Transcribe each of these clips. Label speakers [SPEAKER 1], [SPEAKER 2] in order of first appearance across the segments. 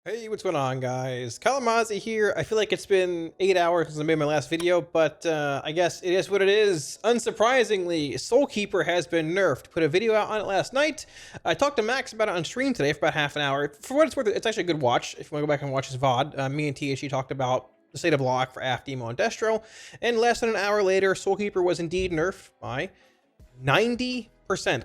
[SPEAKER 1] Hey, what's going on, guys? Kalamazi here. I feel like it's been 8 hours since I made my last video, but I guess it is what it is. Unsurprisingly, Soulkeeper has been nerfed. Put a video out on it last night. I talked to Max about it on stream today for about half an hour. For what it's worth, it's actually a good watch. If you want to go back and watch his VOD, me and THG talked about the state of lock for AF Demo and Destro, and less than an hour later, Soulkeeper was indeed nerfed by 90%,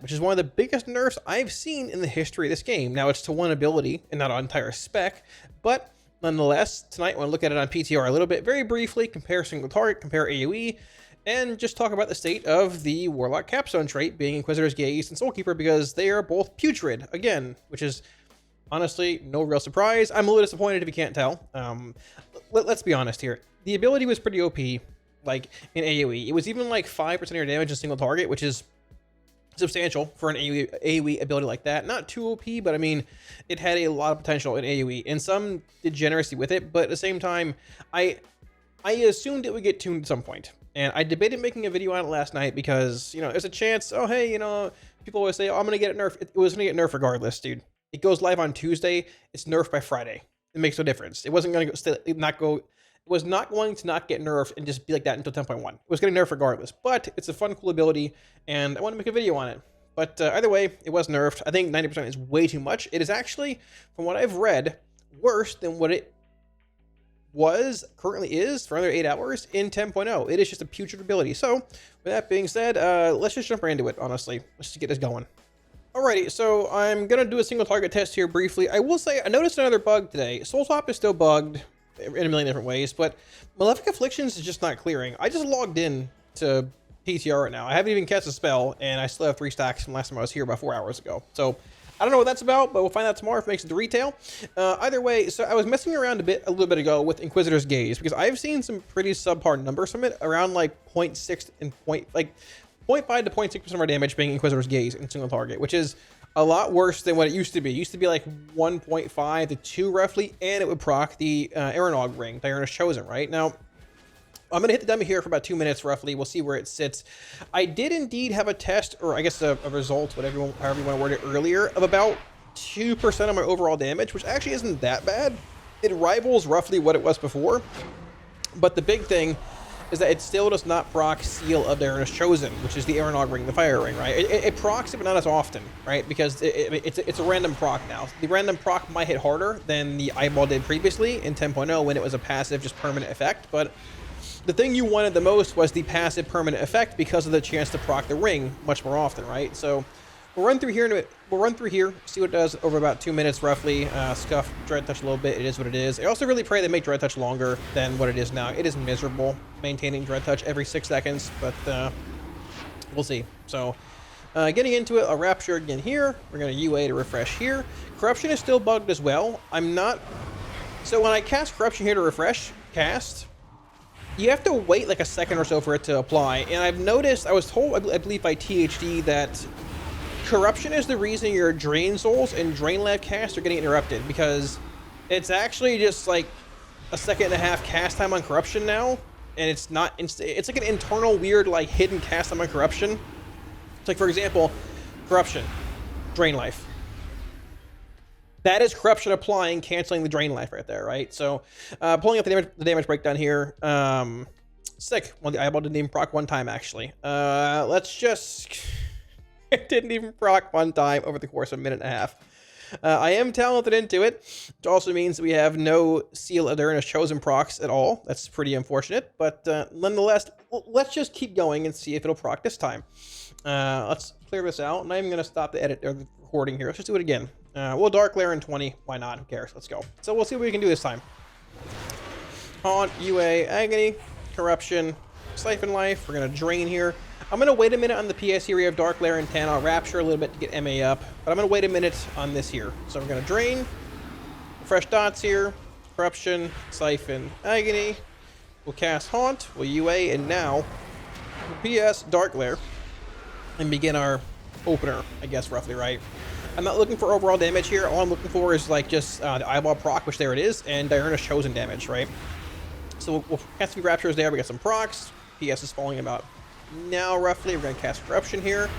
[SPEAKER 1] which is one of the biggest nerfs I've seen in the history of this game. Now, it's to one ability and not an entire spec, but nonetheless, tonight I want to look at it on PTR a little bit, very briefly, compare single target, compare AoE, and just talk about the state of the Warlock capstone trait, being Inquisitor's Gaze and Soulkeeper, because they are both putrid, again, which is honestly no real surprise. I'm a little disappointed if you can't tell. Let's be honest here. The ability was pretty OP. Like in AoE, it was even like 5% of your damage in single target, which is substantial for an AoE ability like that. Not too OP, but I mean, it had a lot of potential in AoE, and some degeneracy with it. But at the same time, I assumed it would get tuned at some point, and I debated making a video on it last night because, you know, there's a chance. Oh, hey, you know, people always say, oh, I'm gonna get it nerfed. It was gonna get nerfed regardless, dude. It goes live on Tuesday. It's nerfed by Friday. It makes no difference. It wasn't gonna It was not going to not get nerfed and just be like that until 10.1. It was getting nerfed regardless, but it's a fun, cool ability, and I want to make a video on it. But either way, it was nerfed. I think 90% is way too much. It is actually, from what I've read, worse than what it currently is for another 8 hours in 10.0. It is just a putrid ability. So, with that being said, let's just jump right into it, honestly. Let's just get this going. Alrighty, so I'm going to do a single target test here briefly. I will say, I noticed another bug today. Soul Swap is still bugged in a million different ways, but Malefic Afflictions is just not clearing. I just logged in to PTR right now. I haven't even cast a spell, and I still have 3 stacks from last time I was here about 4 hours ago. So I don't know what that's about, but we'll find out tomorrow if it makes it to retail. Either way, so I was messing around a little bit ago with Inquisitor's Gaze, because I've seen some pretty subpar numbers from it, around like 0.6 and 0.5 to 0.6% of our damage being Inquisitor's Gaze in single target, which is a lot worse than what it used to be. It used to be like 1.5 to 2 roughly, and it would proc the Aranog ring, Diurna's Chosen, right? Now, I'm going to hit the dummy here for about 2 minutes roughly. We'll see where it sits. I did indeed have a test, or I guess a result, however you want to word it earlier, of about 2% of my overall damage, which actually isn't that bad. It rivals roughly what it was before, but the big thing is that it still does not proc Seal of Diurna's Chosen, which is the Aranog ring, the fire ring, right? It procs it, but not as often, right? Because it's a random proc now. The random proc might hit harder than the Eyeball did previously in 10.0 when it was a passive, just permanent effect, but the thing you wanted the most was the passive permanent effect because of the chance to proc the ring much more often, right? So we'll run through here, see what it does over about 2 minutes roughly. Scuff Dread Touch a little bit. It is what it is. I also really pray they make Dread Touch longer than what it is now. It is miserable maintaining Dread Touch every 6 seconds, but we'll see. So getting into it, a Rapture again here. We're going to UA to refresh here. Corruption is still bugged as well. So when I cast Corruption here to refresh cast, you have to wait like a second or so for it to apply. And I've noticed, I was told, I believe by THD, that Corruption is the reason your Drain Souls and Drain Lab casts are getting interrupted, because it's actually just like a 1.5 second cast time on Corruption now, and it's not it's like an internal weird like hidden cast time on Corruption. It's like, for example, Corruption, Drain Life. That is Corruption applying, canceling the Drain Life right there, right? So pulling up the damage breakdown here. Sick. Well, the Eyeball didn't even proc one time, actually. Let's just... It didn't even proc one time over the course of a 1.5 minutes. I am talented into it, which also means we have no Seal of Diurna's Chosen procs at all. That's pretty unfortunate, but nonetheless, let's just keep going and see if it'll proc this time. Let's clear this out. I'm not even going to stop the edit or the recording here. Let's just do it again. We'll Dark Lair in 20. Why not? Who cares? Let's go. So we'll see what we can do this time. Haunt, UA, Agony, Corruption, Siphon Life. We're going to Drain here. I'm going to wait a minute on the PS here. We have Dark Lair and 10. I'll Rapture a little bit to get MA up, but I'm going to wait a minute on this here. So we're going to Drain, fresh dots here, Corruption, Siphon, Agony. We'll cast Haunt, we'll UA, and now PS Dark Lair and begin our opener, I guess, roughly, right? I'm not looking for overall damage here. All I'm looking for is like just the Eyeball proc, which there it is, and Diurna's Chosen damage, right? So we'll cast a few Raptures there. We got some procs. PS is falling about now roughly. We're going to cast Corruption here,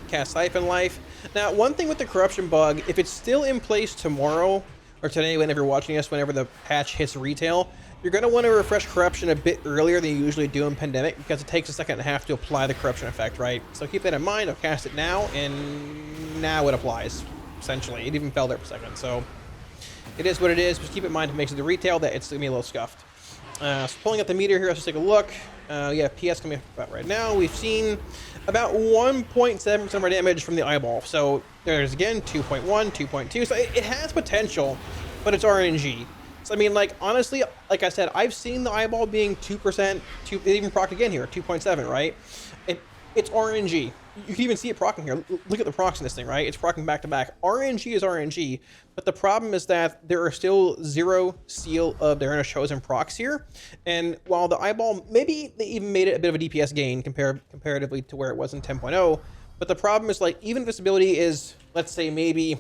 [SPEAKER 1] cast Siphon Life. Now, one thing with the Corruption bug, if it's still in place tomorrow, or today, whenever you're watching this, whenever the patch hits retail, you're going to want to refresh corruption a bit earlier than you usually do in Pandemic, because it takes a second and a half to apply the corruption effect, right? So keep that in mind. I'll cast it now, and now it applies, essentially. It even fell there for a second, so it is what it is. Just keep in mind if it makes it to retail that it's going to be a little scuffed. So pulling up the meter here, let's take a look. Yeah, PS coming up about right now. We've seen about 1.7% of our damage from the eyeball. So there's again 2.1, 2.2. So it has potential, but it's RNG. So I mean, like, honestly, like I said, I've seen the eyeball being 2%, it even procced again here, 2.7, right? It's RNG. You can even see it proccing here. Look at the procs in this thing, right? It's proccing back to back. RNG is RNG, but the problem is that there are still 0 seal of their inner chosen procs here. And while the eyeball, maybe they even made it a bit of a DPS gain comparatively to where it was in 10.0, but the problem is, like, even if this ability is, let's say, maybe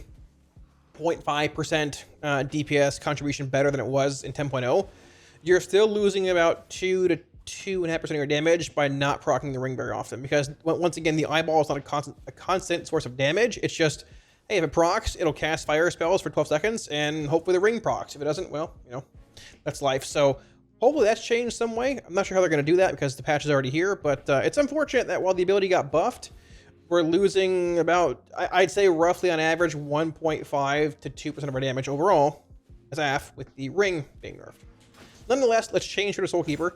[SPEAKER 1] 0.5% DPS contribution better than it was in 10.0, you're still losing about 2 to 2.5% of your damage by not proccing the ring very often, because once again, the eyeball is not a constant source of damage. It's just, hey, if it procs, it'll cast fire spells for 12 seconds, and hopefully the ring procs. If it doesn't, well, you know, that's life. So hopefully that's changed some way. I'm not sure how they're going to do that because the patch is already here, but it's unfortunate that while the ability got buffed, we're losing about, I'd say roughly on average, 1.5 to 2% of our damage overall as AF, with the ring being nerfed. Nonetheless, let's change her to Soulkeeper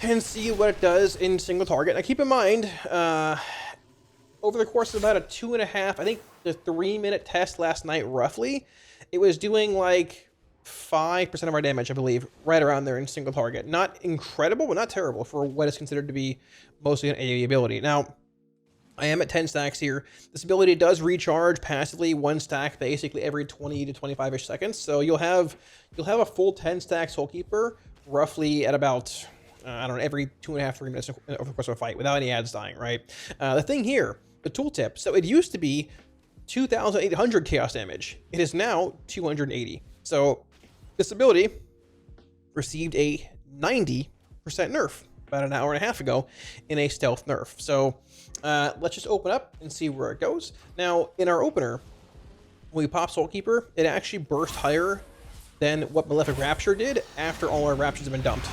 [SPEAKER 1] and see what it does in single target. Now keep in mind, over the course of about a 2.5, I think the 3-minute test last night roughly, it was doing like 5% of our damage, I believe, right around there in single target. Not incredible, but not terrible for what is considered to be mostly an AoE ability. Now, I am at 10 stacks here. This ability does recharge passively 1 stack basically every 20 to 25-ish seconds. So you'll have a full 10 stack Soulkeeper roughly at about, I don't know, every 2.5, 3 minutes over the course of a fight without any ads dying, right? The thing here, the tooltip, so it used to be 2,800 chaos damage. It is now 280. So this ability received a 90% nerf about an hour and a half ago in a stealth nerf. So let's just open up and see where it goes. Now, in our opener, when we pop Soulkeeper, it actually burst higher than what Malefic Rapture did after all our Raptures have been dumped.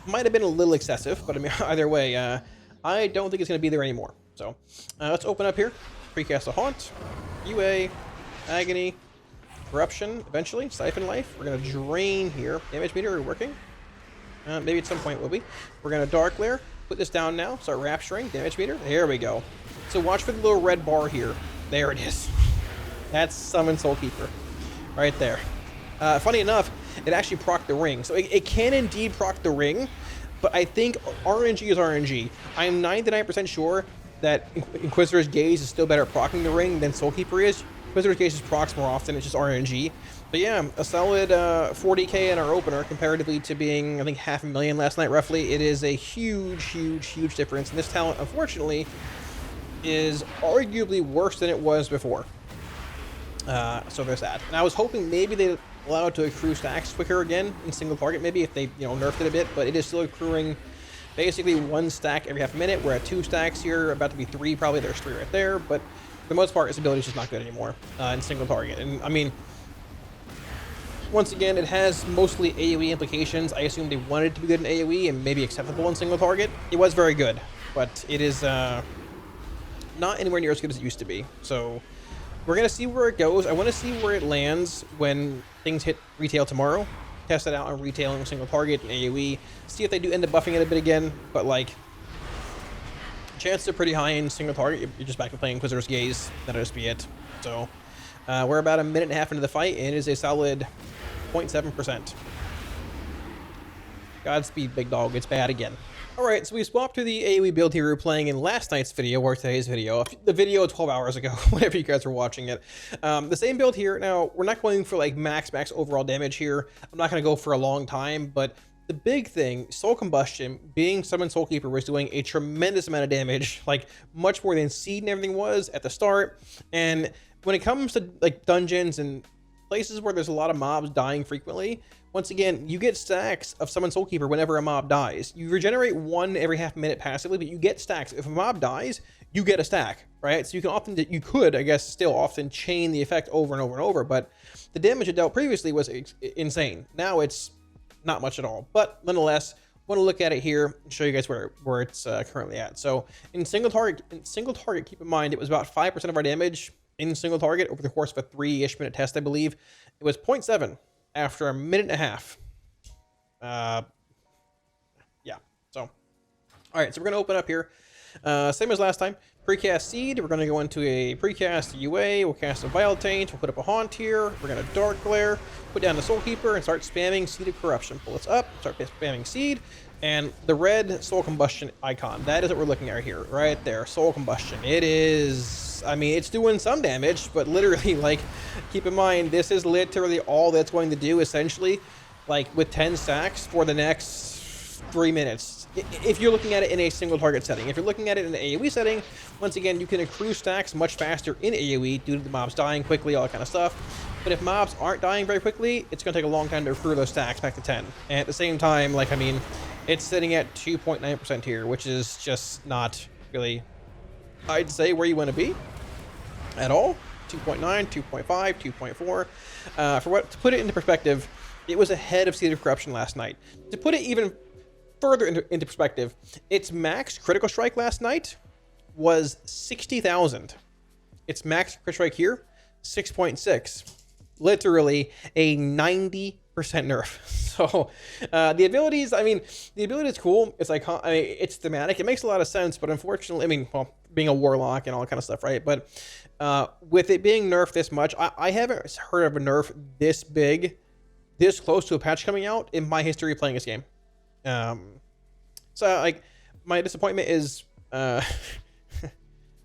[SPEAKER 1] Might have been a little excessive, but I mean, either way, I don't think it's going to be there anymore. So let's open up here. Precast a Haunt, UA, Agony, Corruption, eventually, Siphon Life. We're going to drain here. Damage meter, are we working? Maybe at some point will be. We're going to Dark Lair, put this down now, start Rapturing, damage meter. There we go. So watch for the little red bar here. There it is. That's Summon Soulkeeper right there. Funny enough, it actually procced the ring. So it can indeed proc the ring, but I think RNG is RNG. I'm 99% sure that Inquisitor's Gaze is still better at proccing the ring than Soulkeeper is. Inquisitor's Gaze just procs more often, it's just RNG. But yeah, a solid 40k in our opener comparatively to being, I think, 500,000 last night roughly. It is a huge, huge, huge difference. And this talent, unfortunately, is arguably worse than it was before. So there's that. And I was hoping maybe they allow it to accrue stacks quicker again in single target, maybe if they, you know, nerfed it a bit, but it is still accruing basically 1 stack every half a minute. We're at 2 stacks here, about to be 3 probably. There's 3 right there, but for the most part, this ability is just not good anymore in single target. And I mean, once again, it has mostly AoE implications. I assume they wanted it to be good in AoE and maybe acceptable in single target. It was very good, but it is not anywhere near as good as it used to be. So we're going to see where it goes. I want to see where it lands when things hit retail tomorrow. Test it out on retail and single target and AoE. See if they do end up buffing it a bit again. But, like, chances are pretty high in single target. You're just back to playing Inquisitor's Gaze. That'll just be it. So we're about a minute and a half into the fight, and it is a solid 0.7%. Godspeed, big dog. It's bad again. Alright, so we swapped to the AoE build here we were playing in last night's video, or today's video. The video 12 hours ago, whenever you guys were watching it. The same build here. Now, we're not going for like max overall damage here. I'm not going to go for a long time, but the big thing, Soul Combustion, being Summon Soulkeeper, was doing a tremendous amount of damage, like much more than Seed and everything was at the start. And when it comes to like dungeons and places where there's a lot of mobs dying frequently, once again, you get stacks of Summon Soulkeeper whenever a mob dies. You regenerate 1 every half minute passively, but you get stacks. If a mob dies, you get a stack, right? So you could, I guess, still often chain the effect over and over and over, but the damage it dealt previously was insane. Now it's not much at all, but nonetheless, want to look at it here and show you guys where it's currently at. So in single target, keep in mind it was about 5% of our damage in single target over the course of a 3-ish minute test, I believe. It was 0.7 after a minute and a half. Yeah. So, all right. So we're gonna open up here, same as last time. Precast Seed. We're gonna go into a precast UA. We'll cast a Vile Taint. We'll put up a Haunt here. We're gonna Dark Glare. Put down the Soulkeeper and start spamming Seed of Corruption. Pull this up. Start spamming Seed. And the red Soul Combustion icon. That is what we're looking at here, right there. Soul Combustion. It is. I mean, it's doing some damage, but literally, like, keep in mind, this is literally all that's going to do, essentially, like, with 10 stacks for the next 3 minutes. If you're looking at it in a single target setting. If you're looking at it in an AoE setting, once again, you can accrue stacks much faster in AoE due to the mobs dying quickly, all that kind of stuff. But if mobs aren't dying very quickly, it's going to take a long time to accrue those stacks back to 10. And at the same time, like, I mean, it's sitting at 2.9% here, which is just not really, I'd say, where you want to be at all. 2.9, 2.5, 2.4. To put it into perspective, it was ahead of Seed of Corruption last night. To put it even further into perspective, its max critical strike last night was 60,000. Its max critical strike here, 6.6. Literally a 90% nerf. So the abilities, I mean, the ability is cool. It's like, I mean, it's thematic. It makes a lot of sense, but unfortunately, I mean, well, being a Warlock and all that kind of stuff, right? But with it being nerfed this much, I haven't heard of a nerf this big, this close to a patch coming out in my history of playing this game. So like, my disappointment is, I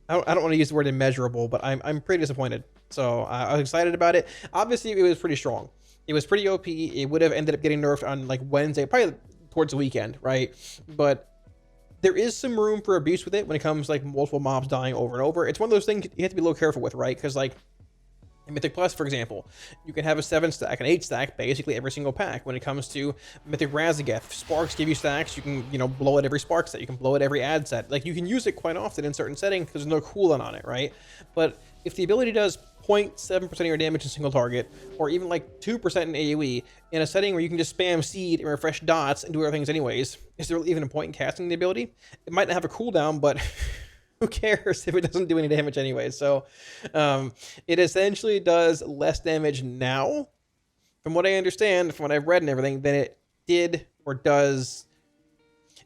[SPEAKER 1] don't want to use the word immeasurable, but I'm pretty disappointed. So I was excited about it. Obviously, it was pretty strong. It was pretty OP. It would have ended up getting nerfed on like Wednesday, probably towards the weekend, right? But there is some room for abuse with it when it comes like multiple mobs dying over and over. It's one of those things you have to be a little careful with, right? Because like in Mythic Plus, for example, you can have a 7 stack, an 8 stack, basically every single pack. When it comes to Mythic Razageth, Sparks give you stacks. You can, you know, blow it every Spark set. You can blow it every ad set. Like, you can use it quite often in certain settings because there's no cooldown on it, right? But if the ability does 0.7% of your damage in single target, or even like 2% in AoE, in a setting where you can just spam Seed and refresh dots and do other things anyways, is there even a point in casting the ability? It might not have a cooldown, but who cares if it doesn't do any damage anyway? So it essentially does less damage now, from what I understand, from what I've read and everything, than it did or does.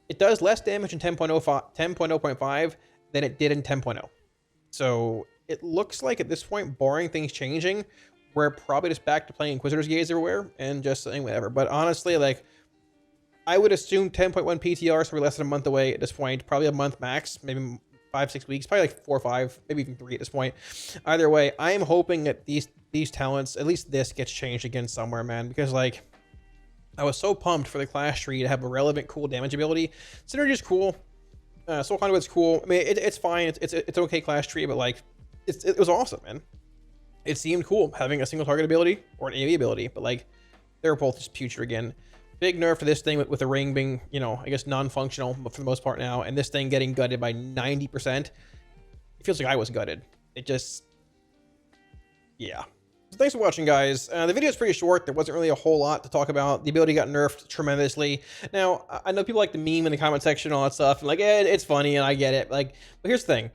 [SPEAKER 1] It does less damage in 10.0.5 than it did in 10.0. So it looks like at this point, barring things changing, we're probably just back to playing Inquisitor's Gaze everywhere and just saying whatever. But honestly, like, I would assume 10.1 PTR is probably less than a month away at this point, probably a month max, maybe 5-6 weeks, probably like 4 or 5, maybe even 3 at this point. Either way, I am hoping that these talents, at least this, gets changed again somewhere, man, because like, I was so pumped for the class tree to have a relevant, cool damage ability. Synergy is cool. Soul Conduit's cool. I mean, it's fine. It's okay class tree, but like, it was awesome, man. It seemed cool having a single target ability or an AoE ability, but like, they're both just putrid again. Big nerf for this thing with the ring being, you know, I guess non-functional for the most part now, and this thing getting gutted by 90%. It feels like I was gutted. It just, yeah. So thanks for watching, guys. The video is pretty short. There wasn't really a whole lot to talk about. The ability got nerfed tremendously. Now, I know people like the meme in the comment section and all that stuff, and like, it's funny, and I get it. Like, but here's the thing.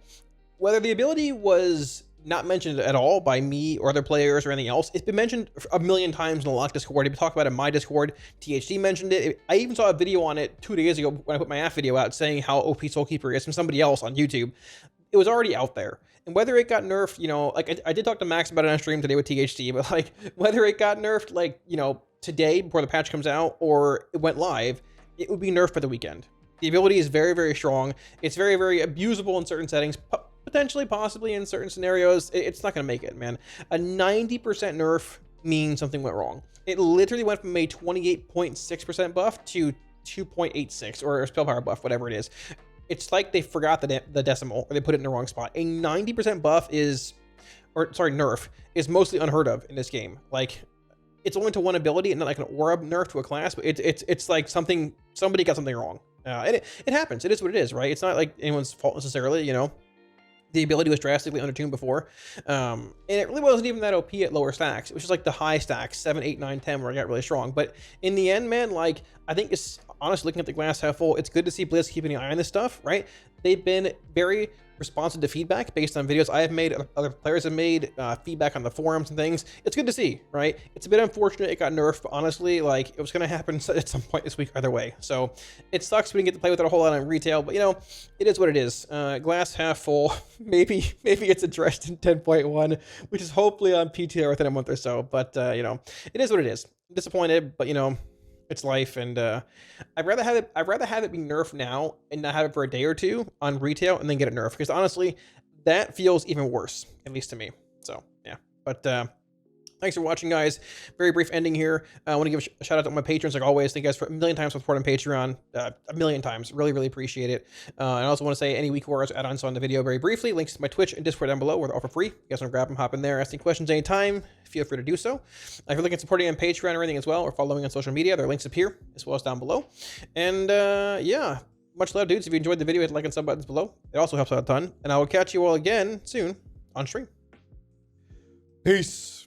[SPEAKER 1] Whether the ability was not mentioned at all by me or other players or anything else, it's been mentioned a million times in the Lock Discord. If you talk about it in my Discord, THD mentioned it. I even saw a video on it 2 days ago when I put my AF video out saying how OP Soulkeeper is from somebody else on YouTube. It was already out there. And whether it got nerfed, you know, like I did talk to Max about it on stream today with THD, but like whether it got nerfed, like, you know, today before the patch comes out or it went live, it would be nerfed by the weekend. The ability is very, very strong. It's very, very abusable in certain settings. Potentially, possibly in certain scenarios, it's not going to make it, man. A 90% nerf means something went wrong. It literally went from a 28.6% buff to 2.86, or spell power buff, whatever it is. It's like they forgot the decimal, or they put it in the wrong spot. A 90% buff is, or sorry, nerf, is mostly unheard of in this game. Like, it's only to one ability, and not like an aura nerf to a class, but it's like somebody got something wrong. And it happens. It is what it is, right? It's not like anyone's fault necessarily, you know? The ability was drastically undertuned before, and it really wasn't even that OP at lower stacks. It was just like the high stacks, 7, 8, 9, 10, where I got really strong. But in the end, man, like, I think it's honestly, looking at the glass half full, it's good to see Blizz keeping an eye on this stuff, right? They've been very responsive to feedback based on videos I have made, other players have made, feedback on the forums and things. It's good to see, right? It's a bit unfortunate it got nerfed, but honestly, like, it was going to happen at some point this week either way. So it sucks we didn't get to play with it a whole lot on retail, but you know, it is what it is. Glass half full. Maybe it's addressed in 10.1, which is hopefully on PTR within a month or so. But you know, it is what it is. I'm disappointed, but you know, it's life, and I'd rather have it be nerfed now and not have it for a day or two on retail and then get it nerfed, because honestly, that feels even worse, at least to me. So yeah, but thanks for watching, guys. Very brief ending here. I want to give a shout out to my patrons, like always. Thank you guys for a million times for supporting Patreon. A million times. Really, really appreciate it. And I also want to say any Week Warriors add-ons on the video very briefly. Links to my Twitch and Discord down below, where they're all for free. If you guys want to grab them, hop in there, ask any questions anytime. Feel free to do so. If you're looking at supporting on Patreon or anything as well, or following on social media, there are links up here as well as down below. And yeah, much love, dudes. If you enjoyed the video, hit the like and sub buttons below. It also helps out a ton. And I will catch you all again soon on stream. Peace.